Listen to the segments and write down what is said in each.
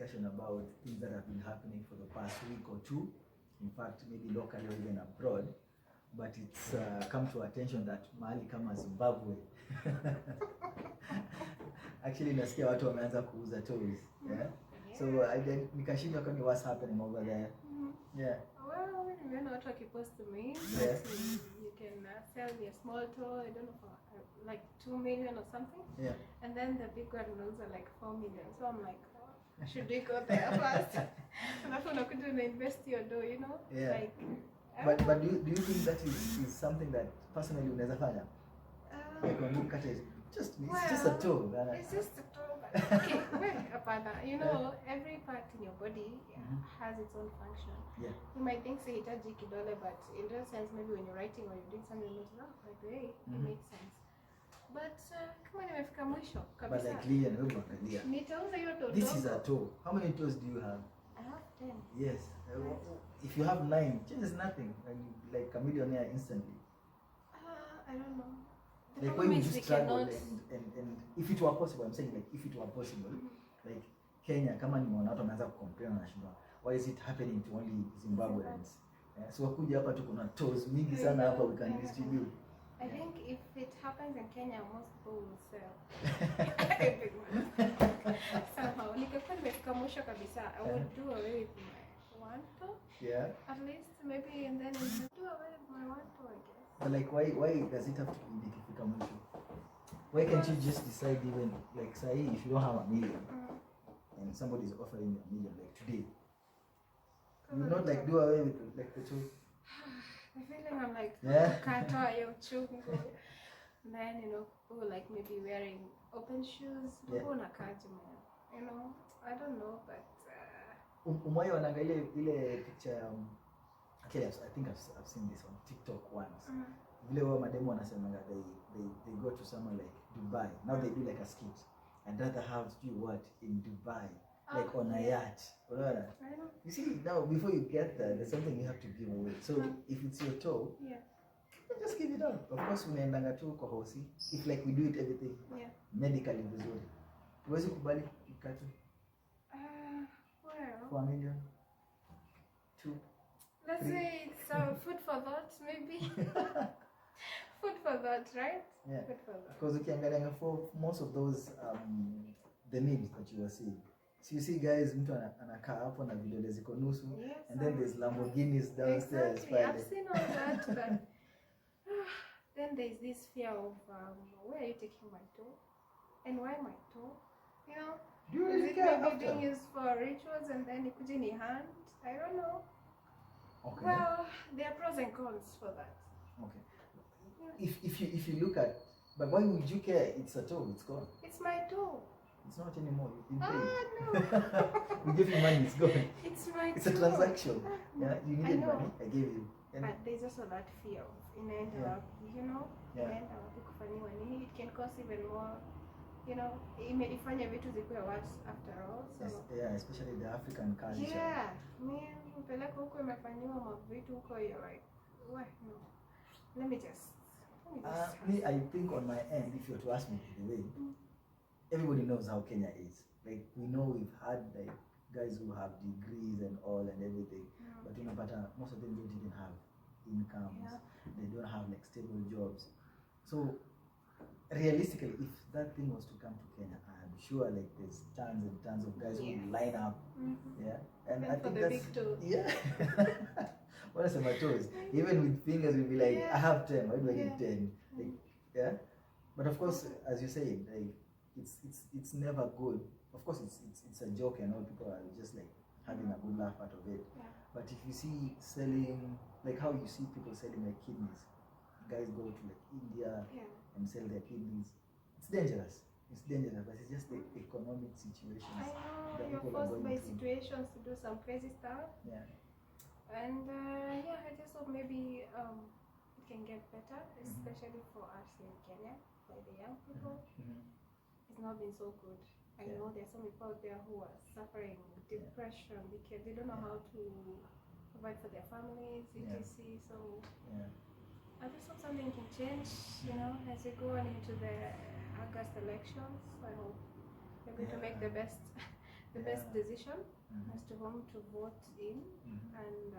discussion about things that have been happening for the past week or two, in fact maybe locally or even abroad, but it's come to attention that mahali kama Zimbabwe actually nasikia watu wameanza kuuza toys. Yeah. So nikashindwa kwani what's happening over there. Yeah. Well, nimeona watu wakipost memes. Yeah. You can sell me a small toy, I don't know, for like 2 million or something. Yeah. And then the big one knows are like 4 million. So I'm like, oh, should we go there first? And that's when I could invest your dough, you know? Yeah. Like, but do you think that is something that personally unaweza fanya? Like when you cut it, it's just a toe. It's just a toe. Okay, you know, every part in your body has its own function. Yeah. You might think say hitaji kidole, but in real sense, maybe when you're writing or you're doing something, it's not like hey, it makes sense. But come on, nimefika mwisho kabisa. But like Lilian, wewe angalia. Nitauza hiyo toe. This is a toe. How many toes do you have? I have 10. Yes. If you have 9, changes nothing. And like a millionaire instantly. I don't know. Like when you just struggle and if it were possible, I'm saying like if it were possible, like Kenya, kama nimeona watu wameanza kucompare na shida. Why is it happening to only Zimbabweans? Yeah, so wakuja hapa tu kuna toes mingi sana hapa we can distribute. I think if it happens in Kenya, most people will sell. Somehow, nikikuwa nimefika mwisho kabisa, I would do away with my one toe. Yeah. At least maybe, and then do away with my one toe, I guess. But like why does it have to be nikifika mwisho? Why can't you just decide even like say if you don't have a million and somebody's offering you a million like today, you not like do away with like the two? I'm feeling I'm like yeah. And then you know people like maybe wearing open shoes. People na kaji man. You know, I don't know, but umoja wanaangalia ile picture okay, I think I've seen this on TikTok once. Vile wao mademo wanasema they go to somewhere like Dubai. Now they do like a skit. I'd rather have you what in Dubai, like on a yacht. You see now before you get there, there's something you have to give away. So if it's your toe, just give it up. Of course unaendanga tu kwa hosi. If like we do it everything medically vizuri. Tuwezi kubali ikatu. Well, 4 million. 2. Let's say it's food for thought, maybe. Food for thought, right? Yeah. Food for thought. Because ukiangalia for most of those the memes that you were seeing. So you see guys, mtu anakaa hapo na vidole ziko nusu, and then there's Lamborghinis downstairs. Exactly. I've seen all that, but then there's this fear of where are you taking my toe, and why my toe? You know, do you is really it care maybe after? being used for rituals and then you put in your hand? I don't know. Okay. Well, there are pros and cons for that. Okay. If you look at, but why would you care? It's a toe. It's gone. It's my toe. It's not anymore. You've been paid. No. We give you money. It's gone. It's my toe. It's a transaction. Yeah. You needed money. I gave you. But there's also that fear of inaenda you know, inaenda wapi kufanyiwa nini. It can cost even more. You know, ifanya vitu zikuwe worse after all. So yes, especially the African culture. Yeah, mpeleka huko imefanyiwa mavitu huko, you're like, what? No. Let me just me, I think on my end, if you were to ask me the way, everybody knows how Kenya is. Like we know we've had like guys who have degrees and all and everything, but you know, most of them don't even have incomes. They don't have like stable jobs. So realistically, if that thing was to come to Kenya, I'm sure like there's tons and tons of guys who would line up. And I think that's big toe. What are some toes? Even with fingers, we'll be like, I have 10. Why do I need 10? Like, but of course, as you say, like it's never good. Of course, it's a joke, and all people are just like having a good laugh out of it. But if you see selling, like how you see people selling like kidneys, guys go to like India and sell their kidneys. It's dangerous. It's dangerous, but it's just the economic situation. I know you're forced by situations to do some crazy stuff. And I just hope maybe it can get better, especially for us in Kenya, by the young people. It's not been so good. I know there's some people out there who are suffering depression because they don't know how to provide for their families, etc. So I just hope something can change, you know, as we go on into the August elections. I hope we're going to make the the best decision as to whom to vote in. And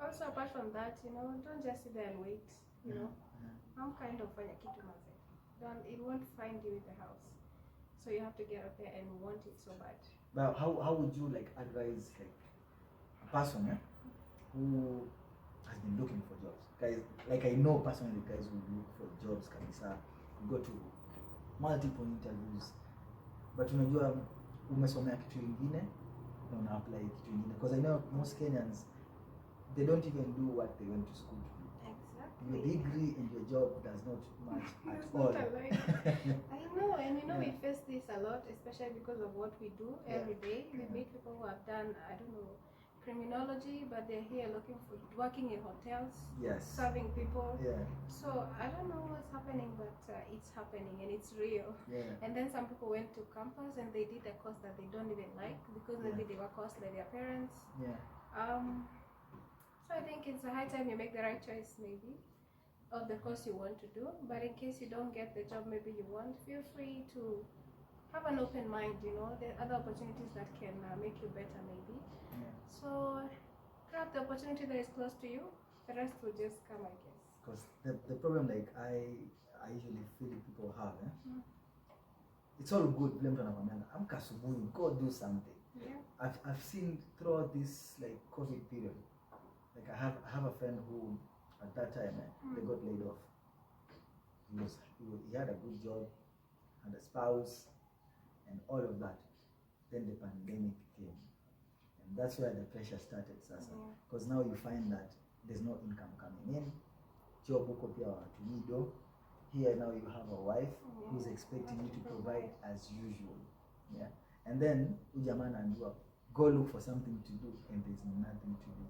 also apart from that, you know, don't just sit there and wait, you know. I'm kind of fanya kitu maze. It won't find you in the house. So you have to get up there and want it so bad. But how would you like advise like a person who has been looking for jobs? Guys, like I know personally guys who look for jobs kabisa, go to multiple interviews, but unajua umesomea kitu ingine na una apply kitu ingine, because I know most Kenyans, they don't even do what they went to school to do. Exactly. Your degree and your job does not match at It's all. not alike. I know, and you know we face this a lot, especially because of what we do every day. We meet people who have done, I don't know, criminology, but they're here working in hotels, serving people. So I don't know what's happening, but it's happening and it's real. And then some people went to campus and they did a course that they don't even like because maybe they were caused by their parents. So I think it's a high time you make the right choice, maybe, of the course you want to do. But in case you don't get the job maybe you want, feel free to have an open mind. You know, there are other opportunities that can make you better, maybe. So grab the opportunity that is close to you. The rest will just come, I guess. Because the problem, like I usually feel people have, it's all good. I'm kasubuni, go do something. I've seen throughout this like COVID period. Like I have a friend who at that time they got laid off. He had a good job, had a spouse, and all of that. Then the pandemic came. That's where the pressure started, Sasa. Because now you find that there's no income coming in. Job uko pia watumido. Here now you have a wife who's expecting you to provide as usual. And then ujamana andua, go look for something to do, and there's nothing to do.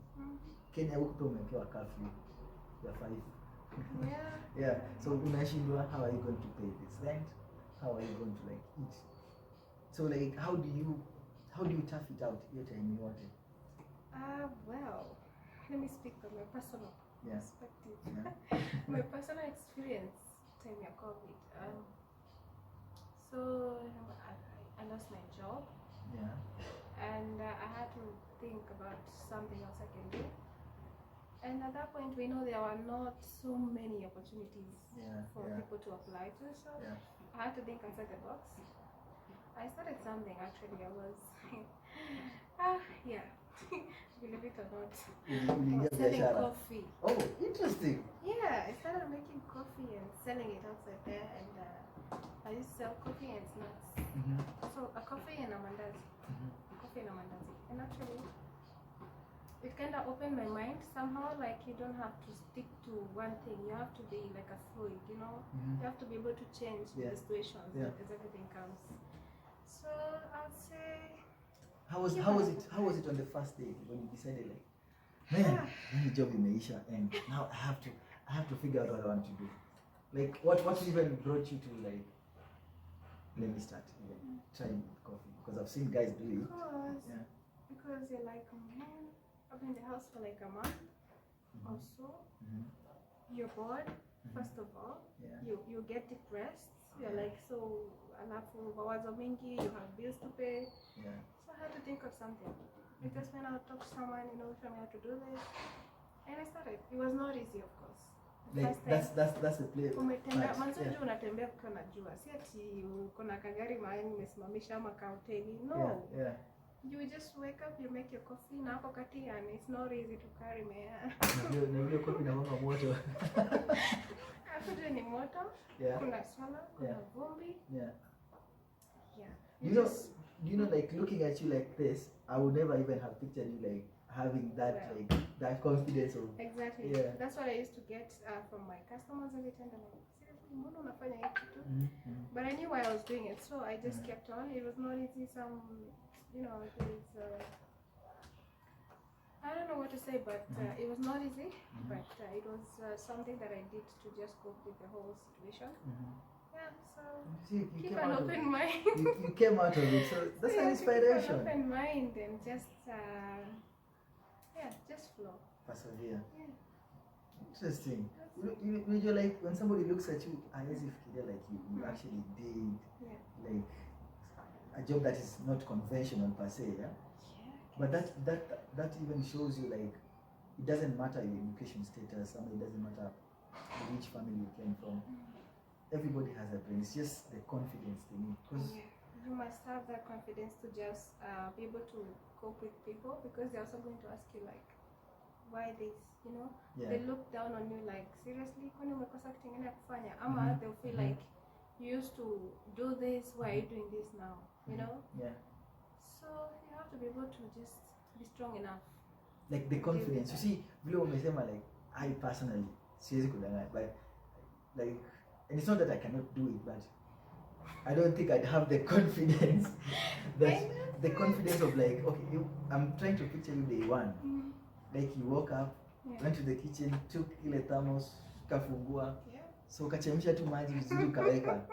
Kenya huko umepewa curfew ya 5. So unashindwa, how are you going to pay this rent? How are you going to like eat? So like how do you tough it out your time you want it? Well, let me speak from my personal perspective. My personal experience time of COVID. So I lost my job. And I had to think about something else I can do. And at that point, we know there were not so many opportunities for people to apply to. So I had to think outside the box. I started something actually. I was, believe it or not, selling coffee. Oh, interesting. I started making coffee and selling it outside there. And I used to sell coffee and snacks. So a coffee and a mandazi. And actually it kind of opened my mind somehow, like you don't have to stick to one thing, you have to be like a fluid, you know. You have to be able to change the situations as everything comes. So I'd say how was it on the first day when you decided like, man, this job imeisha and now I have to figure out what I want to do? Like what even brought you to like, let me start even trying coffee? Because I've seen guys do it. Because you're like, man, I've been in the house for like a month or so. You're bored, first of all. You get depressed. You're like, so alafu mawazo mingi, you have bills to pay. So I had to think of something. Because when I would talk to someone, you know, showing me how to do this. And I started. It was not easy, of course. Like that's the play. Umetembea manzuri unatembea ukiwa na jua. Si ati uko na kagari mahali umesimamisha ama kauteni. No. You just wake up, you make your coffee na hapo kati, and it's not easy to carry, man. Na vile coffee na mama moto. Hapo ni moto. Kuna swala, kuna vumbi. Do you know like looking at you like this, I would never even have pictured you like having that like that confidence of That's what I used to get from my customers every time. They're like, seriously, mbona unafanya hiki tu? But I knew why I was doing it, so I just kept on. It was not easy. You know, I don't know what to say, but it was not easy. But it was something that I did to just cope with the whole situation. So keep an open mind. You came out of it, so that's an inspiration. Keep an open mind and just just flow. Persevere. Interesting. You're like when somebody looks at you, as if they're like you actually did. Like a job that is not conventional per se, yeah? But that even shows you like it doesn't matter your education status, it doesn't matter which family you came from. Everybody has a brain. It's just the confidence they need. Because you must have that confidence to just be able to cope with people, because they're also going to ask you like, why this, you know? They look down on you like, seriously, they'll feel like you used to do this, why are you doing this now, you know? So you have to be able to just be strong enough, like the confidence. You see, like I personally but like, and it's not that I cannot do it, but I don't think I'd have the confidence that the confidence of like, okay, I'm trying to picture you day one. Like you woke up, went to the kitchen, took ile thermos, kafungua, so kachemsha tu maji vizuri ukaweka.